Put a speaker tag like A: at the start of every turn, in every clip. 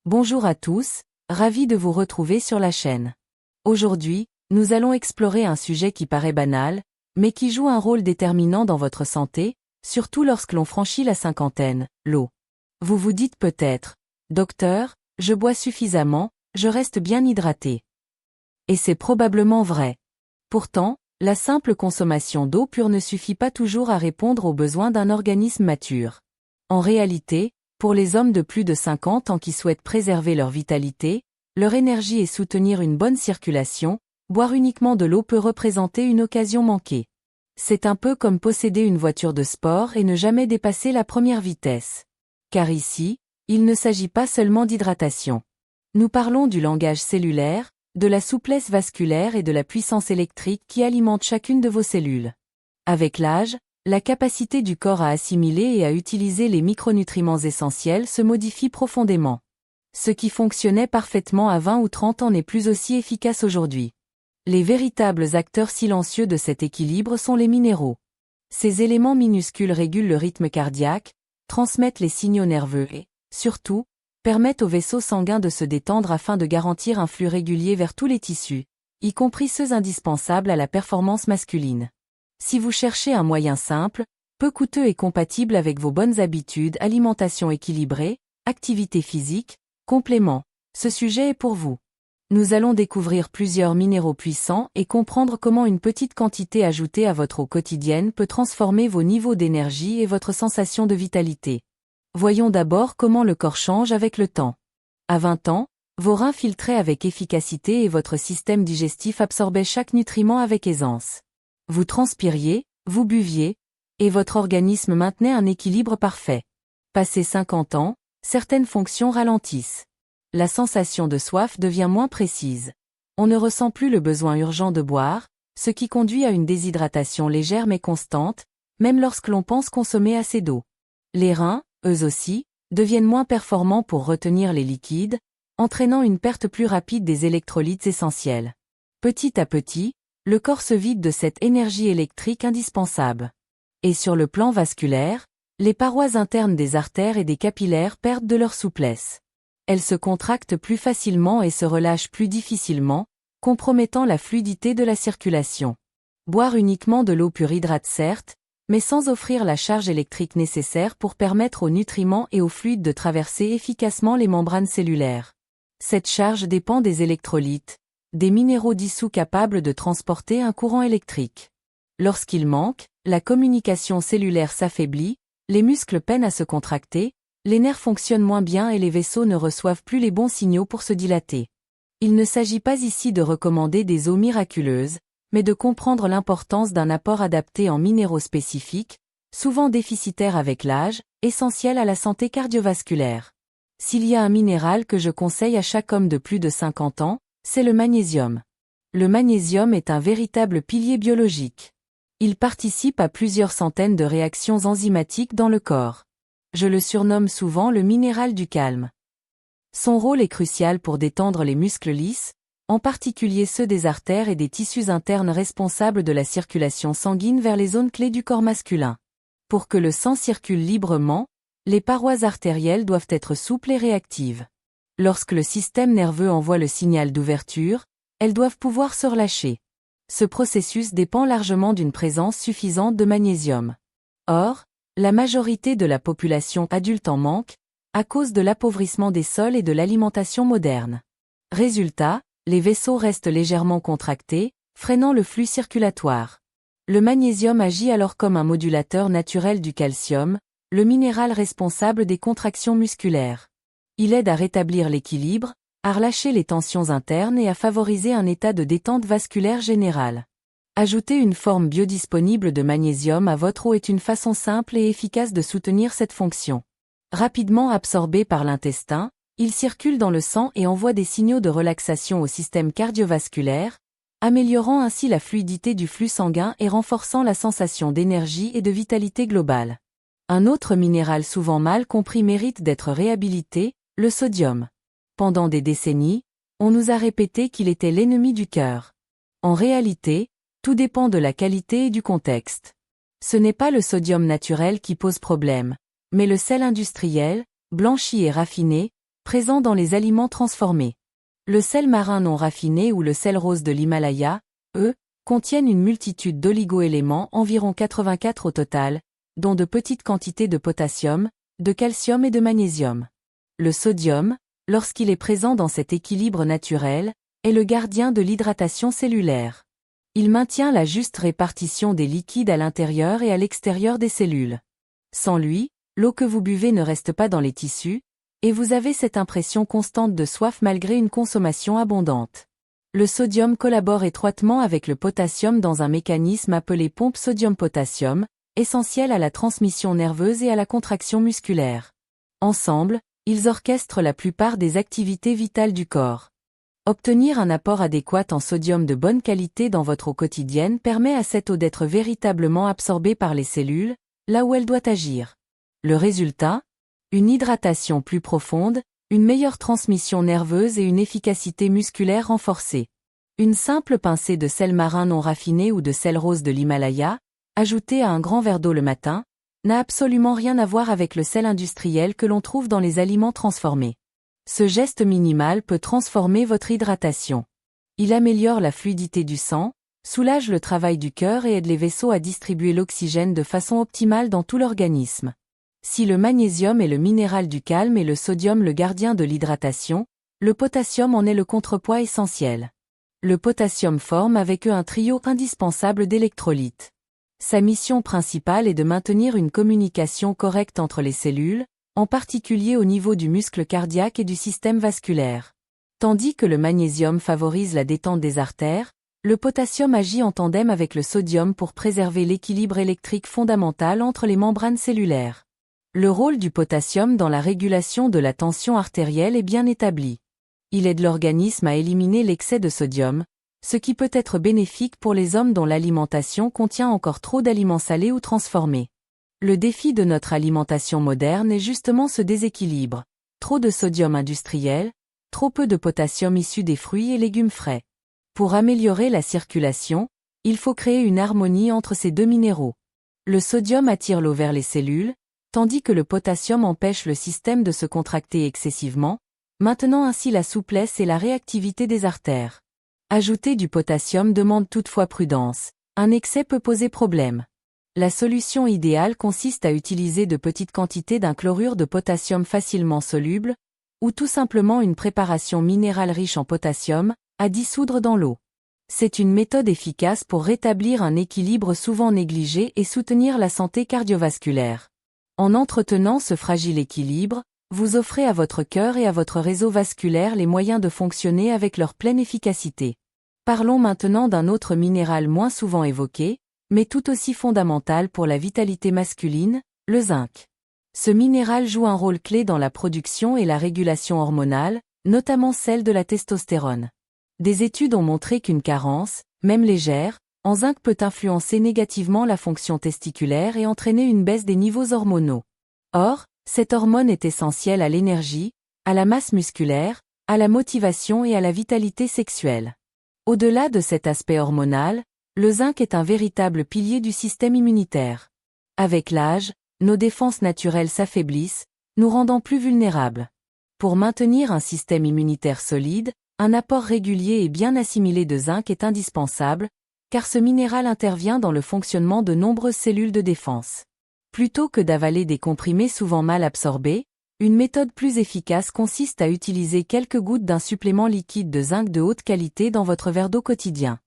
A: Bonjour à tous, ravi de vous retrouver sur la chaîne. Aujourd'hui, nous allons explorer un sujet qui paraît banal, mais qui joue un rôle déterminant dans votre santé, surtout lorsque l'on franchit la cinquantaine, l'eau. Vous vous dites peut-être, docteur, je bois suffisamment, je reste bien hydraté. Et c'est probablement vrai. Pourtant, la simple consommation d'eau pure ne suffit pas toujours à répondre aux besoins d'un organisme mature. En réalité, pour les hommes de plus de 50 ans qui souhaitent préserver leur vitalité, leur énergie et soutenir une bonne circulation, boire uniquement de l'eau peut représenter une occasion manquée. C'est un peu comme posséder une voiture de sport et ne jamais dépasser la première vitesse. Car ici, il ne s'agit pas seulement d'hydratation. Nous parlons du langage cellulaire, de la souplesse vasculaire et de la puissance électrique qui alimente chacune de vos cellules. Avec l'âge, la capacité du corps à assimiler et à utiliser les micronutriments essentiels se modifie profondément. Ce qui fonctionnait parfaitement à 20 ou 30 ans n'est plus aussi efficace aujourd'hui. Les véritables acteurs silencieux de cet équilibre sont les minéraux. Ces éléments minuscules régulent le rythme cardiaque, transmettent les signaux nerveux et, surtout, permettent aux vaisseaux sanguins de se détendre afin de garantir un flux régulier vers tous les tissus, y compris ceux indispensables à la performance masculine. Si vous cherchez un moyen simple, peu coûteux et compatible avec vos bonnes habitudes, alimentation équilibrée, activité physique, compléments, ce sujet est pour vous. Nous allons découvrir plusieurs minéraux puissants et comprendre comment une petite quantité ajoutée à votre eau quotidienne peut transformer vos niveaux d'énergie et votre sensation de vitalité. Voyons d'abord comment le corps change avec le temps. À 20 ans, vos reins filtraient avec efficacité et votre système digestif absorbait chaque nutriment avec aisance. Vous transpiriez, vous buviez, et votre organisme maintenait un équilibre parfait. Passé 50 ans, certaines fonctions ralentissent. La sensation de soif devient moins précise. On ne ressent plus le besoin urgent de boire, ce qui conduit à une déshydratation légère mais constante, même lorsque l'on pense consommer assez d'eau. Les reins, eux aussi, deviennent moins performants pour retenir les liquides, entraînant une perte plus rapide des électrolytes essentiels. Petit à petit, le corps se vide de cette énergie électrique indispensable. Et sur le plan vasculaire, les parois internes des artères et des capillaires perdent de leur souplesse. Elles se contractent plus facilement et se relâchent plus difficilement, compromettant la fluidité de la circulation. Boire uniquement de l'eau pure hydrate certes, mais sans offrir la charge électrique nécessaire pour permettre aux nutriments et aux fluides de traverser efficacement les membranes cellulaires. Cette charge dépend des électrolytes, des minéraux dissous capables de transporter un courant électrique. Lorsqu'il manque, la communication cellulaire s'affaiblit, les muscles peinent à se contracter, les nerfs fonctionnent moins bien et les vaisseaux ne reçoivent plus les bons signaux pour se dilater. Il ne s'agit pas ici de recommander des eaux miraculeuses, mais de comprendre l'importance d'un apport adapté en minéraux spécifiques, souvent déficitaires avec l'âge, essentiels à la santé cardiovasculaire. S'il y a un minéral que je conseille à chaque homme de plus de 50 ans, c'est le magnésium. Le magnésium est un véritable pilier biologique. Il participe à plusieurs centaines de réactions enzymatiques dans le corps. Je le surnomme souvent le minéral du calme. Son rôle est crucial pour détendre les muscles lisses, en particulier ceux des artères et des tissus internes responsables de la circulation sanguine vers les zones clés du corps masculin. Pour que le sang circule librement, les parois artérielles doivent être souples et réactives. Lorsque le système nerveux envoie le signal d'ouverture, elles doivent pouvoir se relâcher. Ce processus dépend largement d'une présence suffisante de magnésium. Or, la majorité de la population adulte en manque, à cause de l'appauvrissement des sols et de l'alimentation moderne. Résultat, les vaisseaux restent légèrement contractés, freinant le flux circulatoire. Le magnésium agit alors comme un modulateur naturel du calcium, le minéral responsable des contractions musculaires. Il aide à rétablir l'équilibre, à relâcher les tensions internes et à favoriser un état de détente vasculaire générale. Ajouter une forme biodisponible de magnésium à votre eau est une façon simple et efficace de soutenir cette fonction. Rapidement absorbé par l'intestin, il circule dans le sang et envoie des signaux de relaxation au système cardiovasculaire, améliorant ainsi la fluidité du flux sanguin et renforçant la sensation d'énergie et de vitalité globale. Un autre minéral souvent mal compris mérite d'être réhabilité, le sodium. Pendant des décennies, on nous a répété qu'il était l'ennemi du cœur. En réalité, tout dépend de la qualité et du contexte. Ce n'est pas le sodium naturel qui pose problème, mais le sel industriel, blanchi et raffiné, présent dans les aliments transformés. Le sel marin non raffiné ou le sel rose de l'Himalaya, eux, contiennent une multitude d'oligo-éléments, environ 84 au total, dont de petites quantités de potassium, de calcium et de magnésium. Le sodium, lorsqu'il est présent dans cet équilibre naturel, est le gardien de l'hydratation cellulaire. Il maintient la juste répartition des liquides à l'intérieur et à l'extérieur des cellules. Sans lui, l'eau que vous buvez ne reste pas dans les tissus, et vous avez cette impression constante de soif malgré une consommation abondante. Le sodium collabore étroitement avec le potassium dans un mécanisme appelé pompe sodium-potassium, essentiel à la transmission nerveuse et à la contraction musculaire. Ensemble, ils orchestrent la plupart des activités vitales du corps. Obtenir un apport adéquat en sodium de bonne qualité dans votre eau quotidienne permet à cette eau d'être véritablement absorbée par les cellules, là où elle doit agir. Le résultat ? Une hydratation plus profonde, une meilleure transmission nerveuse et une efficacité musculaire renforcée. Une simple pincée de sel marin non raffiné ou de sel rose de l'Himalaya, ajoutée à un grand verre d'eau le matin, n'a absolument rien à voir avec le sel industriel que l'on trouve dans les aliments transformés. Ce geste minimal peut transformer votre hydratation. Il améliore la fluidité du sang, soulage le travail du cœur et aide les vaisseaux à distribuer l'oxygène de façon optimale dans tout l'organisme. Si le magnésium est le minéral du calme et le sodium le gardien de l'hydratation, le potassium en est le contrepoids essentiel. Le potassium forme avec eux un trio indispensable d'électrolytes. Sa mission principale est de maintenir une communication correcte entre les cellules, en particulier au niveau du muscle cardiaque et du système vasculaire. Tandis que le magnésium favorise la détente des artères, le potassium agit en tandem avec le sodium pour préserver l'équilibre électrique fondamental entre les membranes cellulaires. Le rôle du potassium dans la régulation de la tension artérielle est bien établi. Il aide l'organisme à éliminer l'excès de sodium, ce qui peut être bénéfique pour les hommes dont l'alimentation contient encore trop d'aliments salés ou transformés. Le défi de notre alimentation moderne est justement ce déséquilibre. Trop de sodium industriel, trop peu de potassium issu des fruits et légumes frais. Pour améliorer la circulation, il faut créer une harmonie entre ces deux minéraux. Le sodium attire l'eau vers les cellules, tandis que le potassium empêche le système de se contracter excessivement, maintenant ainsi la souplesse et la réactivité des artères. Ajouter du potassium demande toutefois prudence, un excès peut poser problème. La solution idéale consiste à utiliser de petites quantités d'un chlorure de potassium facilement soluble, ou tout simplement une préparation minérale riche en potassium, à dissoudre dans l'eau. C'est une méthode efficace pour rétablir un équilibre souvent négligé et soutenir la santé cardiovasculaire. En entretenant ce fragile équilibre, vous offrez à votre cœur et à votre réseau vasculaire les moyens de fonctionner avec leur pleine efficacité. Parlons maintenant d'un autre minéral moins souvent évoqué, mais tout aussi fondamental pour la vitalité masculine, le zinc. Ce minéral joue un rôle clé dans la production et la régulation hormonale, notamment celle de la testostérone. Des études ont montré qu'une carence, même légère, en zinc peut influencer négativement la fonction testiculaire et entraîner une baisse des niveaux hormonaux. Or, cette hormone est essentielle à l'énergie, à la masse musculaire, à la motivation et à la vitalité sexuelle. Au-delà de cet aspect hormonal, le zinc est un véritable pilier du système immunitaire. Avec l'âge, nos défenses naturelles s'affaiblissent, nous rendant plus vulnérables. Pour maintenir un système immunitaire solide, un apport régulier et bien assimilé de zinc est indispensable, car ce minéral intervient dans le fonctionnement de nombreuses cellules de défense. Plutôt que d'avaler des comprimés souvent mal absorbés, une méthode plus efficace consiste à utiliser quelques gouttes d'un supplément liquide de zinc de haute qualité dans votre verre d'eau quotidien.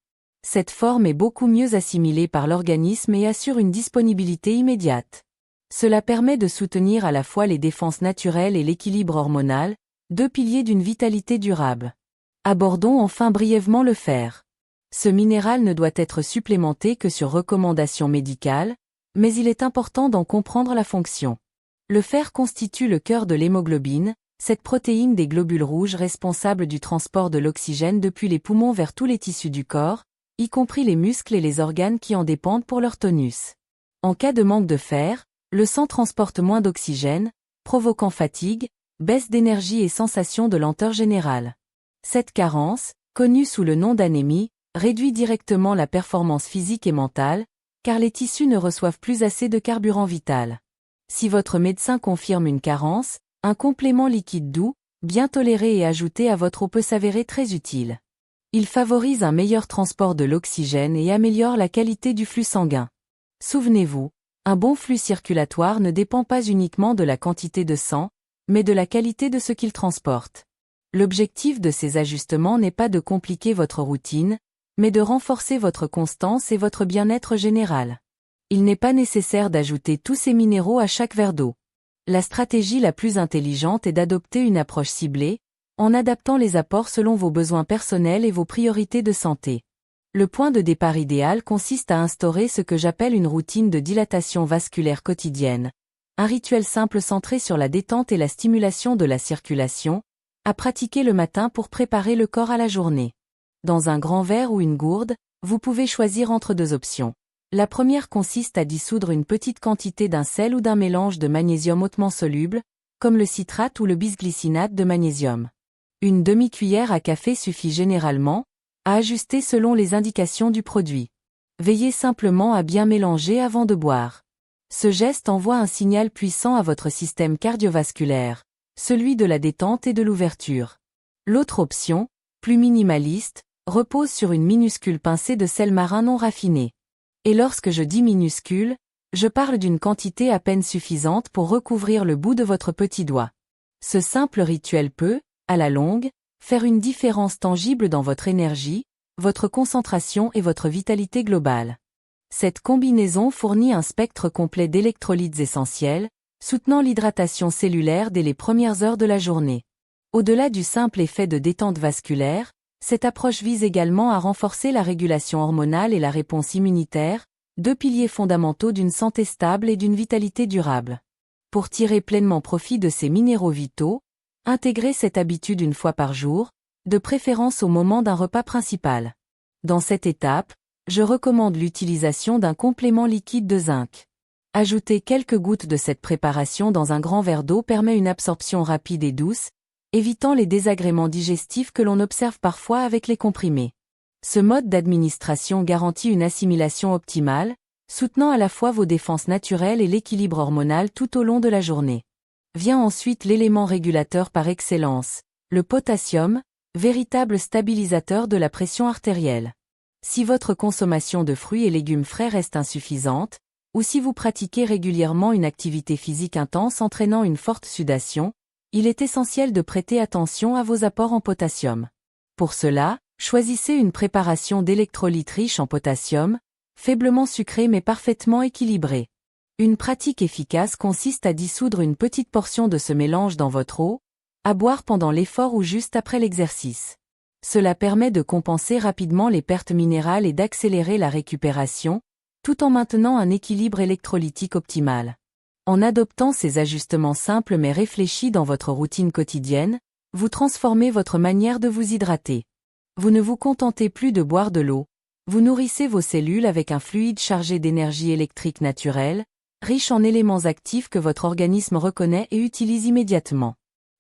A: Cette forme est beaucoup mieux assimilée par l'organisme et assure une disponibilité immédiate. Cela permet de soutenir à la fois les défenses naturelles et l'équilibre hormonal, deux piliers d'une vitalité durable. Abordons enfin brièvement le fer. Ce minéral ne doit être supplémenté que sur recommandation médicale, mais il est important d'en comprendre la fonction. Le fer constitue le cœur de l'hémoglobine, cette protéine des globules rouges responsable du transport de l'oxygène depuis les poumons vers tous les tissus du corps, y compris les muscles et les organes qui en dépendent pour leur tonus. En cas de manque de fer, le sang transporte moins d'oxygène, provoquant fatigue, baisse d'énergie et sensation de lenteur générale. Cette carence, connue sous le nom d'anémie, réduit directement la performance physique et mentale, car les tissus ne reçoivent plus assez de carburant vital. Si votre médecin confirme une carence, un complément liquide doux, bien toléré et ajouté à votre eau peut s'avérer très utile. Il favorise un meilleur transport de l'oxygène et améliore la qualité du flux sanguin. Souvenez-vous, un bon flux circulatoire ne dépend pas uniquement de la quantité de sang, mais de la qualité de ce qu'il transporte. L'objectif de ces ajustements n'est pas de compliquer votre routine, mais de renforcer votre constance et votre bien-être général. Il n'est pas nécessaire d'ajouter tous ces minéraux à chaque verre d'eau. La stratégie la plus intelligente est d'adopter une approche ciblée, en adaptant les apports selon vos besoins personnels et vos priorités de santé. Le point de départ idéal consiste à instaurer ce que j'appelle une routine de dilatation vasculaire quotidienne, un rituel simple centré sur la détente et la stimulation de la circulation, à pratiquer le matin pour préparer le corps à la journée. Dans un grand verre ou une gourde, vous pouvez choisir entre deux options. La première consiste à dissoudre une petite quantité d'un sel ou d'un mélange de magnésium hautement soluble, comme le citrate ou le bisglycinate de magnésium. Une demi-cuillère à café suffit généralement, à ajuster selon les indications du produit. Veillez simplement à bien mélanger avant de boire. Ce geste envoie un signal puissant à votre système cardiovasculaire, celui de la détente et de l'ouverture. L'autre option, plus minimaliste, repose sur une minuscule pincée de sel marin non raffiné. Et lorsque je dis minuscule, je parle d'une quantité à peine suffisante pour recouvrir le bout de votre petit doigt. Ce simple rituel peut, à la longue, faire une différence tangible dans votre énergie, votre concentration et votre vitalité globale. Cette combinaison fournit un spectre complet d'électrolytes essentiels, soutenant l'hydratation cellulaire dès les premières heures de la journée. Au-delà du simple effet de détente vasculaire, cette approche vise également à renforcer la régulation hormonale et la réponse immunitaire, deux piliers fondamentaux d'une santé stable et d'une vitalité durable. Pour tirer pleinement profit de ces minéraux vitaux, intégrez cette habitude une fois par jour, de préférence au moment d'un repas principal. Dans cette étape, je recommande l'utilisation d'un complément liquide de zinc. Ajouter quelques gouttes de cette préparation dans un grand verre d'eau permet une absorption rapide et douce, évitant les désagréments digestifs que l'on observe parfois avec les comprimés. Ce mode d'administration garantit une assimilation optimale, soutenant à la fois vos défenses naturelles et l'équilibre hormonal tout au long de la journée. Vient ensuite l'élément régulateur par excellence, le potassium, véritable stabilisateur de la pression artérielle. Si votre consommation de fruits et légumes frais reste insuffisante, ou si vous pratiquez régulièrement une activité physique intense entraînant une forte sudation, il est essentiel de prêter attention à vos apports en potassium. Pour cela, choisissez une préparation d'électrolytes riche en potassium, faiblement sucrée mais parfaitement équilibrée. Une pratique efficace consiste à dissoudre une petite portion de ce mélange dans votre eau, à boire pendant l'effort ou juste après l'exercice. Cela permet de compenser rapidement les pertes minérales et d'accélérer la récupération, tout en maintenant un équilibre électrolytique optimal. En adoptant ces ajustements simples mais réfléchis dans votre routine quotidienne, vous transformez votre manière de vous hydrater. Vous ne vous contentez plus de boire de l'eau, vous nourrissez vos cellules avec un fluide chargé d'énergie électrique naturelle, riche en éléments actifs que votre organisme reconnaît et utilise immédiatement.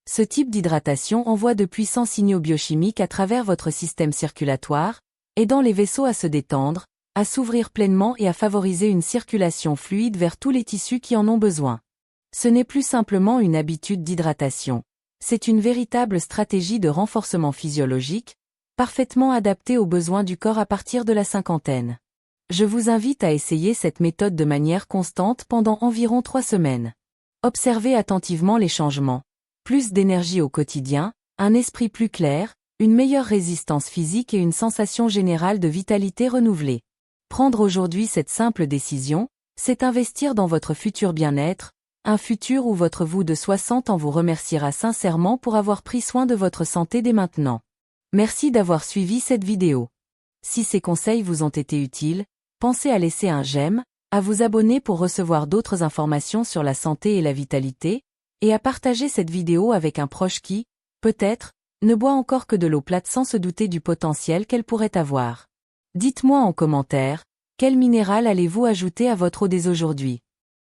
A: Ce type d'hydratation envoie de puissants signaux biochimiques à travers votre système circulatoire, aidant les vaisseaux à se détendre, à s'ouvrir pleinement et à favoriser une circulation fluide vers tous les tissus qui en ont besoin. Ce n'est plus simplement une habitude d'hydratation. C'est une véritable stratégie de renforcement physiologique, parfaitement adaptée aux besoins du corps à partir de la cinquantaine. Je vous invite à essayer cette méthode de manière constante pendant environ 3 semaines. Observez attentivement les changements. Plus d'énergie au quotidien, un esprit plus clair, une meilleure résistance physique et une sensation générale de vitalité renouvelée. Prendre aujourd'hui cette simple décision, c'est investir dans votre futur bien-être, un futur où votre vous de 60 ans vous remerciera sincèrement pour avoir pris soin de votre santé dès maintenant. Merci d'avoir suivi cette vidéo. Si ces conseils vous ont été utiles, pensez à laisser un j'aime, à vous abonner pour recevoir d'autres informations sur la santé et la vitalité, et à partager cette vidéo avec un proche qui, peut-être, ne boit encore que de l'eau plate sans se douter du potentiel qu'elle pourrait avoir. Dites-moi en commentaire, quel minéral allez-vous ajouter à votre eau dès aujourd'hui?